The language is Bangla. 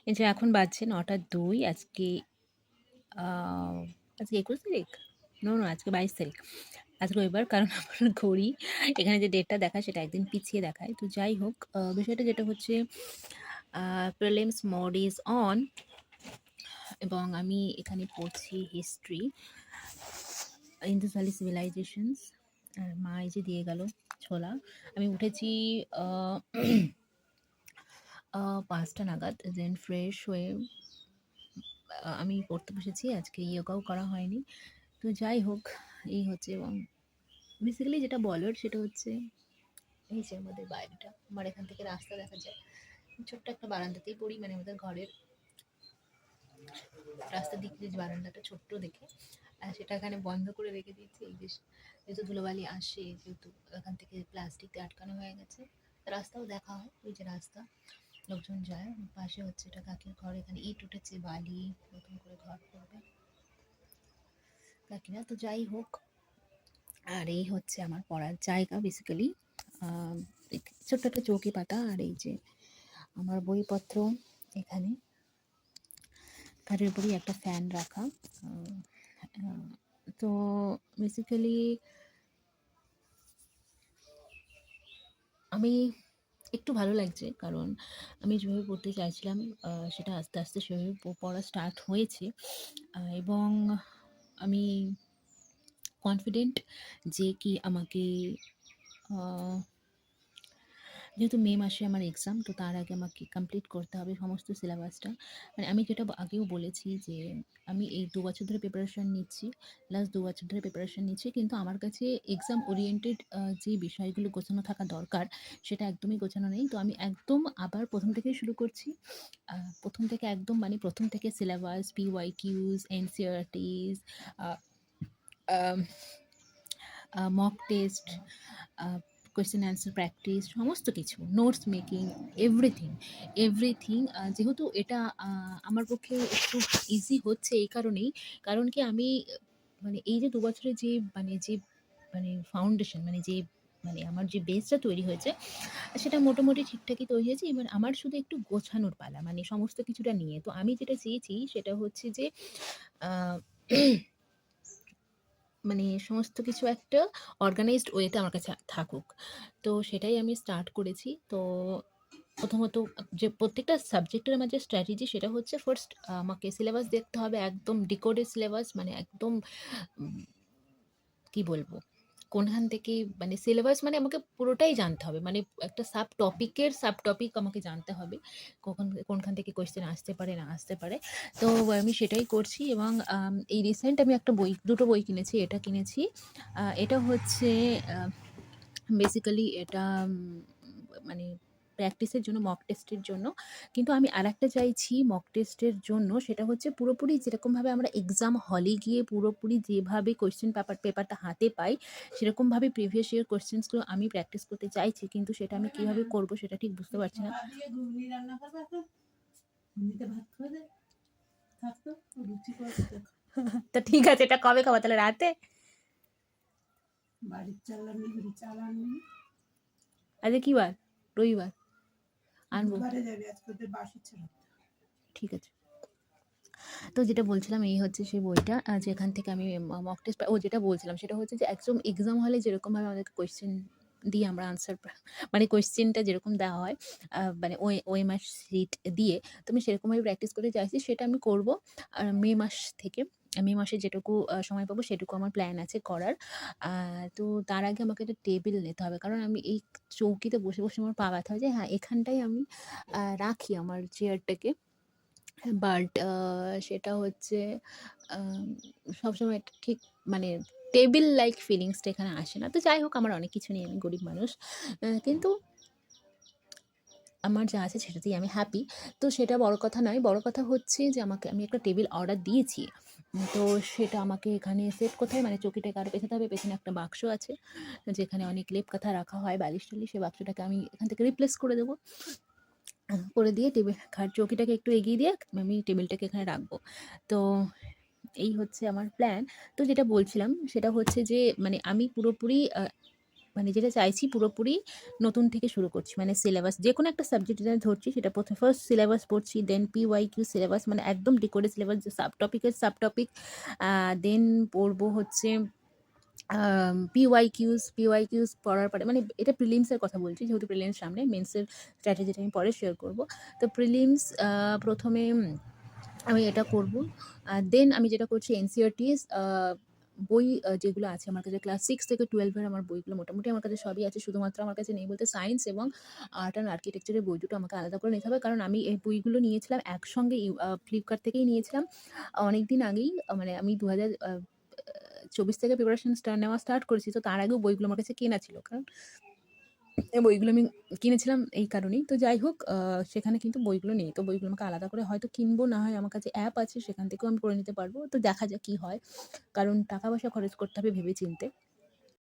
এই যে এখন বাজছে ৯টা ২। আহ, আজকে ২১ তারিখ। আজকে 22 তারিখ। আজ রবিবার, কারণ আমার ঘড়ি এখানে যে ডেটটা দেখায় সেটা একদিন পিছিয়ে দেখায়। তো যাই হোক, বিষয়টা যেটা হচ্ছে, প্রিলিমস মোড ইজ অন এবং আমি এখানে পড়ছি হিস্ট্রি, ইন্দুস ভ্যালি সিভিলাইজেশনস। আর মা এই যে দিয়ে গেল ছোলা। আমি উঠেছি আহ, ৫টা নাগাদ, দেন ফ্রেশ হয়ে আমি পড়তে বসেছি। আজকে ইয়োগাও করা হয়নি। তো যাই হোক, এই হচ্ছে। এবং বেসিক্যালি যেটা বলার সেটা হচ্ছে, এই যে আমাদের বাইরেটা, আমার এখান থেকে রাস্তা দেখা যায়। ছোট্ট একটা বারান্দাতেই পড়ি, মানে আমাদের ঘরের রাস্তার দিকে যে বারান্দাটা ছোট্ট দেখে, সেটা এখানে বন্ধ করে রেখে দিয়েছি। এই যে যেহেতু ধুলোবালি আসে, যেহেতু এখান থেকে প্লাস্টিক আটকানো হয়ে গেছে, রাস্তাও দেখা হয়। ওই যে রাস্তা, লোকজন যায়। পাশে হচ্ছে এটা কাকির ঘর, এখানে ইট উঠেছে, বালি নতুন করে ঘর করবে কাকিরা। তো যাই হোক, আর এই হচ্ছে আমার পড়ার জায়গা বেসিক্যালি। ছোট্ট একটা চৌকি পাতা, আর এই যে আমার বইপত্র এখানে। খাটের উপরেই একটা ফ্যান রাখা। আহ, আহ, তো বেসিক্যালি আমি একটু ভালো লাগছে, কারণ আমি যেভাবে পড়তে চাইছিলাম সেটা আস্তে আস্তে সেভাবে পড়া স্টার্ট হয়েছে। এবং আমি কনফিডেন্ট যে কি আমাকে, যেহেতু মে মাসে আমার এক্সাম, তো তার আগে আমাকে কমপ্লিট করতে হবে সমস্ত সিলেবাসটা। মানে আমি যেটা আগেও বলেছি যে আমি এই ২ বছর ধরে প্রিপারেশান নিচ্ছি, লাস্ট ২ বছর ধরে প্রিপারেশান নিচ্ছি, কিন্তু আমার কাছে এক্সাম ওরিয়েন্টেড যে বিষয়গুলো গোছানো থাকা দরকার সেটা একদমই গোছানো নেই। তো আমি একদম আবার প্রথম থেকেই শুরু করছি। প্রথম থেকে একদম, মানে প্রথম থেকে syllabus, PYQs, NCERTs, mock test, question answer practice, সমস্ত কিছু, নোটস মেকিং, এভরিথিং এভরিথিং। যেহেতু এটা আমার পক্ষে একটু ইজি হচ্ছে এই কারণেই, কারণ কি আমি মানে এই যে ২ বছরের যে মানে ফাউন্ডেশন, মানে আমার যে বেসটা তৈরি হয়েছে, সেটা মোটামুটি ঠিকঠাকই তৈরি হয়েছে। এবার আমার শুধু একটু গোছানোর পালা, মানে সমস্ত কিছুটা নিয়ে। তো আমি যেটা চেয়েছি সেটা হচ্ছে যে আহ, মানে সমস্ত কিছু একটা অর্গানাইজড ওয়েতে আমার কাছে থাকুক। তো সেটাই আমি স্টার্ট করেছি। তো প্রথমত, যে প্রত্যেকটা সাবজেক্টের আমার যে স্ট্র্যাটেজি সেটা হচ্ছে, ফার্স্ট আমাকে সিলেবাস দেখতে হবে, একদম ডিকোডেড সিলেবাস, মানে একদম কি বলবো, কোনখান থেকে, মানে সিলেবাস মানে আমাকে পুরোটাই জানতে হবে, মানে একটা সাব টপিক আমাকে জানতে হবে, কোনখান থেকে কোয়েশ্চেন আসতে পারে না আসতে পারে। তো আমি সেটাই করছি। এবং এই রিসেন্ট আমি দুটো বই কিনেছি। এটা কিনেছি, এটা হচ্ছে বেসিক্যালি এটা মানে প্র্যাকটিসের জন্য, মক টেস্টের জন্য। কিন্তু আমি আরেকটা চাইছি মক টেস্টের জন্য, সেটা হচ্ছে পুরোপুরি যেরকমভাবে আমরা এক্সাম হলে গিয়ে পুরোপুরি যেভাবে কোয়েশ্চেন পেপারটা হাতে পাই, সেরকমভাবে প্রিভিয়াস ইয়ার কোয়েশ্চেন্সগুলো আমি প্র্যাকটিস করতে চাইছি। কিন্তু সেটা আমি কীভাবে করবো সেটা ঠিক বুঝতে পারছি না। তা ঠিক আছে, এটা কবে খাবো তাহলে? রাতে? আজকে কি বার? রবিবার। আনবো। ঠিক আছে। তো যেটা বলছিলাম, এই হচ্ছে সেই বইটা, যেখান থেকে আমি মক টেস্ট, যেটা বলছিলাম সেটা হচ্ছে যে একদম এক্সাম হলে যেরকমভাবে আমাদেরকে কোয়েশ্চেন দিয়ে আমরা আনসার, মানে কোয়েশ্চেনটা যেরকম দেওয়া হয়, মানে ওএমআর শিট দিয়ে, তো আমি সেরকমভাবে প্র্যাকটিস করতে চাইছি। সেটা আমি করব মে মাস থেকে। মে মাসে যেটুকু সময় পাবো সেটুকু আমার প্ল্যান আছে করার। তো তার আগে আমাকে একটা টেবিল নিতে হবে, কারণ আমি এই চৌকিতে বসে বসে আমার পা ব্যথা হয়ে যায়। হ্যাঁ, এখানটাই আমি রাখি আমার চেয়ারটাকে, বাট সেটা হচ্ছে আম সবসময় একটা ঠিক, মানে টেবিল লাইক ফিলিংসটা এখানে আসে না। তো যাই হোক, আমার অনেক কিছু নেই, আমি গরিব মানুষ। কিন্তু আমার যা আছে সেটাতেই আমি হ্যাপি। তো সেটা বড় কথা নয়। বড় কথা হচ্ছে যে আমি একটা টেবিল অর্ডার দিয়েছি। তো সেটা আমাকে এখানে সেট করতে হবে, মানে চৌকিটাকে আরো পেছাতে হবে। পেছনে একটা বাক্স আছে, যেখানে অনেক লেপ-কাঁথা রাখা হয়, বালিশ-টালিশ। সেই বাক্সটাকে আমি এখান থেকে রিপ্লেস করে দেবো। করে দিয়ে চৌকিটাকে একটু এগিয়ে দিয়ে আমি টেবিলটাকে এখানে রাখবো। তো এই হচ্ছে আমার প্ল্যান। তো যেটা বলছিলাম সেটা হচ্ছে যে, মানে আমি পুরোপুরি মানে যেটা চাইছি পুরোপুরি নতুন থেকে শুরু করছি। মানে সিলেবাস যেকোনো একটা সাবজেক্ট যেটা ধরছি সেটা ফার্স্ট সিলেবাস পড়ছি, দেন PYQ সিলেবাস মানে একদম ডিকোডেড সিলেবাস যে সাব টপিক দেন পড়বো হচ্ছে PYQs পড়ার পরে মানে এটা প্রিলিমসের কথা বলছি। যেহেতু প্রিলিমস সামনে, মেন্সের স্ট্র্যাটেজিটা আমি পরে শেয়ার করব। তো প্রিলিমস ১ম এ আমি এটা করব। দেন আমি যেটা করছি NCERTs বই যেগুলো আছে আমার কাছে ক্লাস 6 থেকে 12 এর আমার বইগুলো মোটামুটি আমার কাছে সবই আছে। শুধুমাত্র আমার কাছে নেই বলতে সায়েন্স এবং আর্ট অ্যান্ড আর্কিটেকচারের বই দুটো আমাকে আলাদা করে নিতে হবে। কারণ আমি এই বইগুলো নিয়েছিলাম একসঙ্গে Flipkart থেকেই নিয়েছিলাম। অনেকদিন আগেই মানে আমি ২০২৪ থেকে প্রিপারেশন নেওয়া স্টার্ট করেছি। তো তার আগেও বইগুলো আমার কাছে কেনা ছিল। কারণ এই বইগুলো আমি কিনেছিলাম এই কারণেই। তো যাই হোক সেখানে কিন্তু বইগুলো নেই। তো বইগুলো আমাকে আলাদা করে হয়তো কিনবো, না হয় আমার কাছে অ্যাপ আছে সেখান থেকেও আমি পড়ে নিতে পারবো। তো দেখা যাক কি হয়। কারণ টাকা-পয়সা খরচ করতে হবে ভেবে চিন্তে।